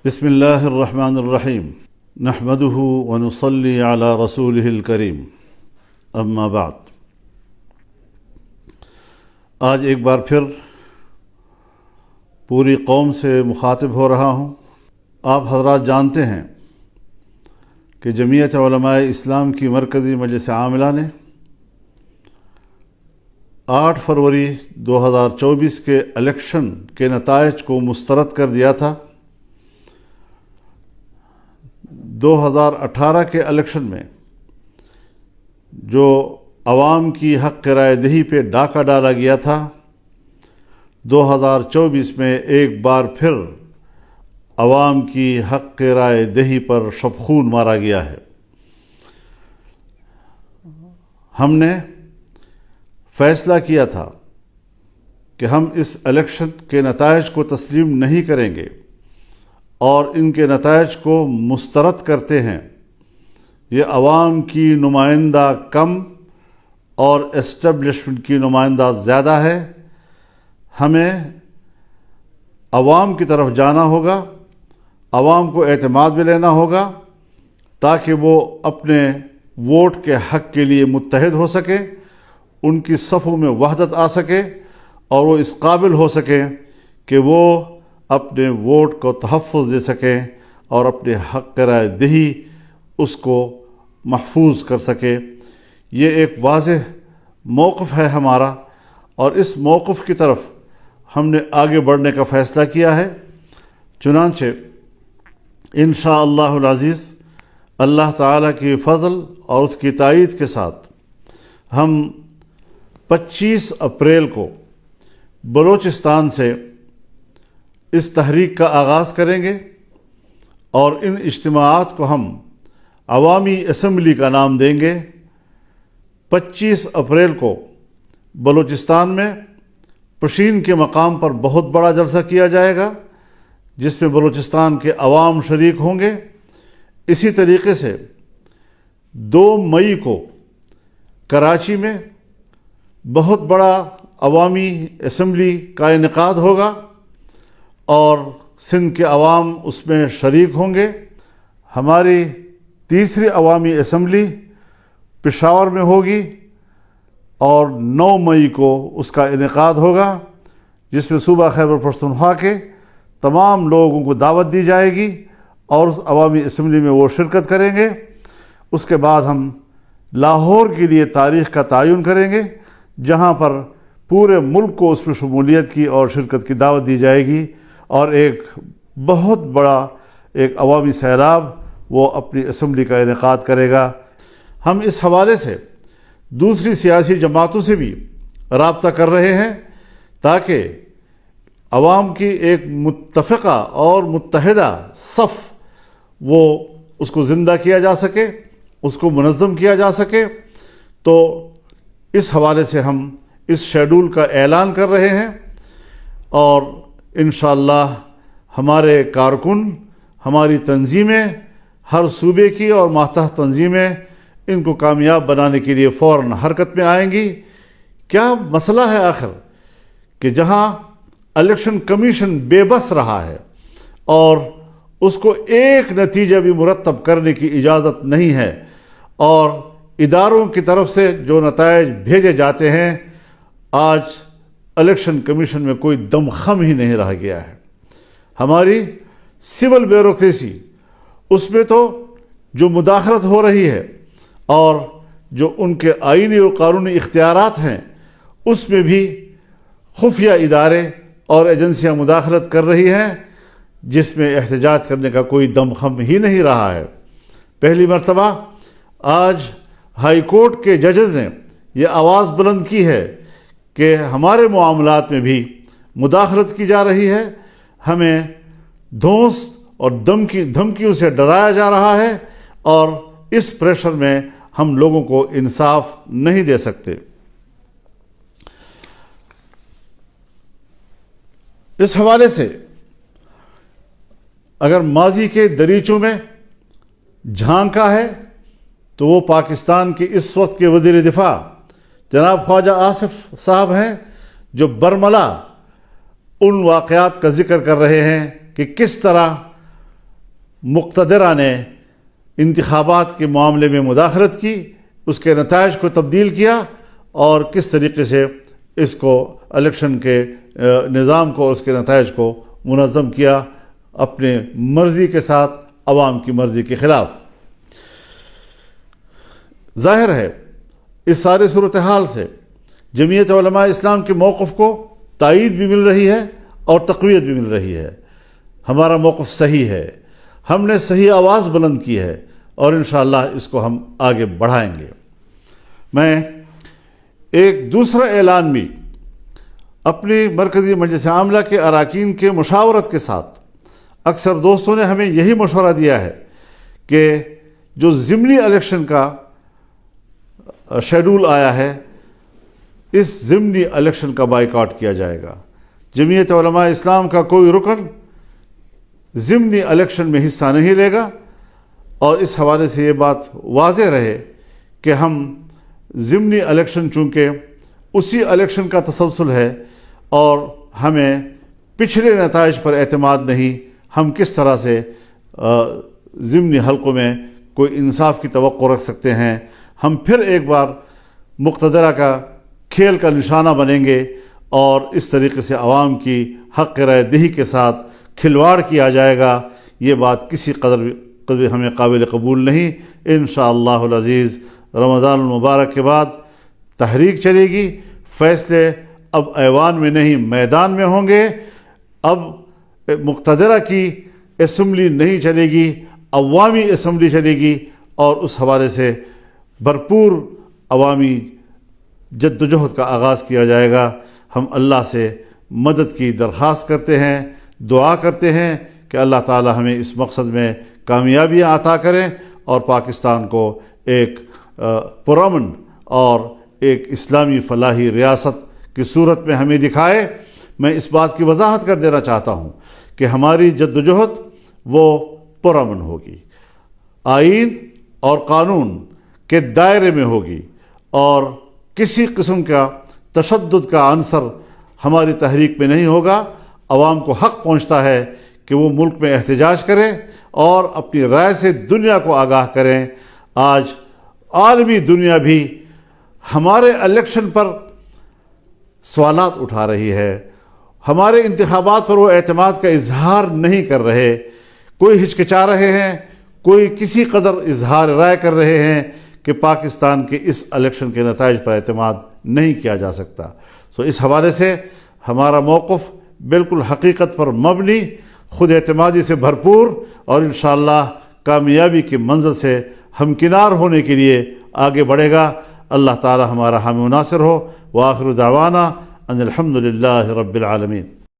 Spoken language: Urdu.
بسم اللہ الرحمن الرحیم نحمده ونصلی علی رسولہ الکریم اما بعد۔ آج ایک بار پھر پوری قوم سے مخاطب ہو رہا ہوں۔ آپ حضرات جانتے ہیں کہ جمعیت علماء اسلام کی مرکزی مجلس عاملہ نے 8 فروری 2024 کے الیکشن کے نتائج کو مسترد کر دیا تھا۔ 2018 کے الیکشن میں جو عوام کی حق رائے دہی پہ ڈاکہ ڈالا گیا تھا، 2024 میں ایک بار پھر عوام کی حق رائے دہی پر شبخون مارا گیا ہے۔ ہم نے فیصلہ کیا تھا کہ ہم اس الیکشن کے نتائج کو تسلیم نہیں کریں گے اور ان کے نتائج کو مسترد کرتے ہیں۔ یہ عوام کی نمائندہ کم اور اسٹیبلشمنٹ کی نمائندہ زیادہ ہے۔ ہمیں عوام کی طرف جانا ہوگا، عوام کو اعتماد میں لینا ہوگا تاکہ وہ اپنے ووٹ کے حق کے لیے متحد ہو سکے، ان کی صفوں میں وحدت آ سکے اور وہ اس قابل ہو سکے کہ وہ اپنے ووٹ کو تحفظ دے سکیں اور اپنے حق رائے دہی اس کو محفوظ کر سکے۔ یہ ایک واضح موقف ہے ہمارا اور اس موقف کی طرف ہم نے آگے بڑھنے کا فیصلہ کیا ہے۔ چنانچہ انشاءاللہ العزیز اللہ تعالیٰ کی فضل اور اس کی تائید کے ساتھ ہم 25 اپریل کو بلوچستان سے اس تحریک کا آغاز کریں گے اور ان اجتماعات کو ہم عوامی اسمبلی کا نام دیں گے۔ 25 اپریل کو بلوچستان میں پشین کے مقام پر بہت بڑا جلسہ کیا جائے گا جس میں بلوچستان کے عوام شریک ہوں گے۔ اسی طریقے سے 2 مئی کو کراچی میں بہت بڑا عوامی اسمبلی کا انعقاد ہوگا اور سندھ کے عوام اس میں شریک ہوں گے۔ ہماری تیسری عوامی اسمبلی پشاور میں ہوگی اور 9 مئی کو اس کا انعقاد ہوگا جس میں صوبہ خیبر پختونخوا کے تمام لوگوں کو دعوت دی جائے گی اور اس عوامی اسمبلی میں وہ شرکت کریں گے۔ اس کے بعد ہم لاہور کے لیے تاریخ کا تعین کریں گے جہاں پر پورے ملک کو اس میں شمولیت کی اور شرکت کی دعوت دی جائے گی اور ایک بہت بڑا ایک عوامی سیلاب وہ اپنی اسمبلی کا انعقاد کرے گا۔ ہم اس حوالے سے دوسری سیاسی جماعتوں سے بھی رابطہ کر رہے ہیں تاکہ عوام کی ایک متفقہ اور متحدہ صف وہ اس کو زندہ کیا جا سکے، اس کو منظم کیا جا سکے۔ تو اس حوالے سے ہم اس شیڈول کا اعلان کر رہے ہیں اور انشاءاللہ ہمارے کارکن، ہماری تنظیمیں، ہر صوبے کی اور ماتحت تنظیمیں ان کو کامیاب بنانے کے لیے فوراً حرکت میں آئیں گی۔ کیا مسئلہ ہے آخر کہ جہاں الیکشن کمیشن بے بس رہا ہے اور اس کو ایک نتیجہ بھی مرتب کرنے کی اجازت نہیں ہے اور اداروں کی طرف سے جو نتائج بھیجے جاتے ہیں، آج الیکشن کمیشن میں کوئی دم خم ہی نہیں رہ گیا ہے۔ ہماری سول بیوروکریسی اس میں تو جو مداخلت ہو رہی ہے اور جو ان کے آئینی اور قانونی اختیارات ہیں اس میں بھی خفیہ ادارے اور ایجنسیاں مداخلت کر رہی ہیں جس میں احتجاج کرنے کا کوئی دم خم ہی نہیں رہا ہے۔ پہلی مرتبہ آج ہائی کورٹ کے ججز نے یہ آواز بلند کی ہے کہ ہمارے معاملات میں بھی مداخلت کی جا رہی ہے، ہمیں دھونس اور دھمکیوں سے ڈرایا جا رہا ہے اور اس پریشر میں ہم لوگوں کو انصاف نہیں دے سکتے۔ اس حوالے سے اگر ماضی کے دریچوں میں جھانکا ہے تو وہ پاکستان کے اس وقت کے وزیر دفاع جناب خواجہ آصف صاحب ہیں جو برملا ان واقعات کا ذکر کر رہے ہیں کہ کس طرح مقتدرہ نے انتخابات کے معاملے میں مداخلت کی، اس کے نتائج کو تبدیل کیا، اور کس طریقے سے اس کو الیکشن کے نظام کو، اس کے نتائج کو منظم کیا اپنے مرضی کے ساتھ، عوام کی مرضی کے خلاف۔ ظاہر ہے اس سارے صورتحال سے جمعیت علماء اسلام کے موقف کو تائید بھی مل رہی ہے اور تقویت بھی مل رہی ہے۔ ہمارا موقف صحیح ہے، ہم نے صحیح آواز بلند کی ہے، اور انشاءاللہ اس کو ہم آگے بڑھائیں گے۔ میں ایک دوسرا اعلان بھی اپنی مرکزی مجلس عاملہ کے اراکین کے مشاورت کے ساتھ، اکثر دوستوں نے ہمیں یہی مشورہ دیا ہے کہ جو ضمنی الیکشن کا شیڈول آیا ہے، اس ضمنی الیکشن کا بائیکاٹ کیا جائے گا۔ جمعیت علماء اسلام کا کوئی رکن ضمنی الیکشن میں حصہ نہیں لے گا، اور اس حوالے سے یہ بات واضح رہے کہ ہم ضمنی الیکشن چونکہ اسی الیکشن کا تسلسل ہے اور ہمیں پچھلے نتائج پر اعتماد نہیں، ہم کس طرح سے ضمنی حلقوں میں کوئی انصاف کی توقع رکھ سکتے ہیں؟ ہم پھر ایک بار مقتدرہ کا کھیل کا نشانہ بنیں گے، اور اس طریقے سے عوام کی حق رائے دہی کے ساتھ کھلواڑ کیا جائے گا۔ یہ بات کسی قدر ہمیں قابل قبول نہیں۔ انشاءاللہ العزیز رمضان المبارک کے بعد تحریک چلے گی، فیصلے اب ایوان میں نہیں میدان میں ہوں گے۔ اب مقتدرہ کی اسمبلی نہیں چلے گی، عوامی اسمبلی چلے گی، اور اس حوالے سے بھرپور عوامی جد و جہد کا آغاز کیا جائے گا۔ ہم اللہ سے مدد کی درخواست کرتے ہیں، دعا کرتے ہیں کہ اللہ تعالی ہمیں اس مقصد میں کامیابیاں عطا کریں، اور پاکستان کو ایک پرامن اور ایک اسلامی فلاحی ریاست کی صورت میں ہمیں دکھائے۔ میں اس بات کی وضاحت کر دینا چاہتا ہوں کہ ہماری جد و جہد وہ پرامن ہوگی، آئین اور قانون کے دائرے میں ہوگی، اور کسی قسم کا تشدد کا عنصر ہماری تحریک میں نہیں ہوگا۔ عوام کو حق پہنچتا ہے کہ وہ ملک میں احتجاج کریں اور اپنی رائے سے دنیا کو آگاہ کریں۔ آج عالمی دنیا بھی ہمارے الیکشن پر سوالات اٹھا رہی ہے، ہمارے انتخابات پر وہ اعتماد کا اظہار نہیں کر رہے، کوئی ہچکچا رہے ہیں، کوئی کسی قدر اظہار رائے کر رہے ہیں کہ پاکستان کے اس الیکشن کے نتائج پر اعتماد نہیں کیا جا سکتا۔ اس حوالے سے ہمارا موقف بالکل حقیقت پر مبنی، خود اعتمادی سے بھرپور، اور انشاءاللہ کامیابی کی منزل سے ہمکنار ہونے کے لیے آگے بڑھے گا۔ اللہ تعالی ہمارا حامی و ناصر ہو۔ وآخر دعوانا ان الحمد للہ رب العالمین۔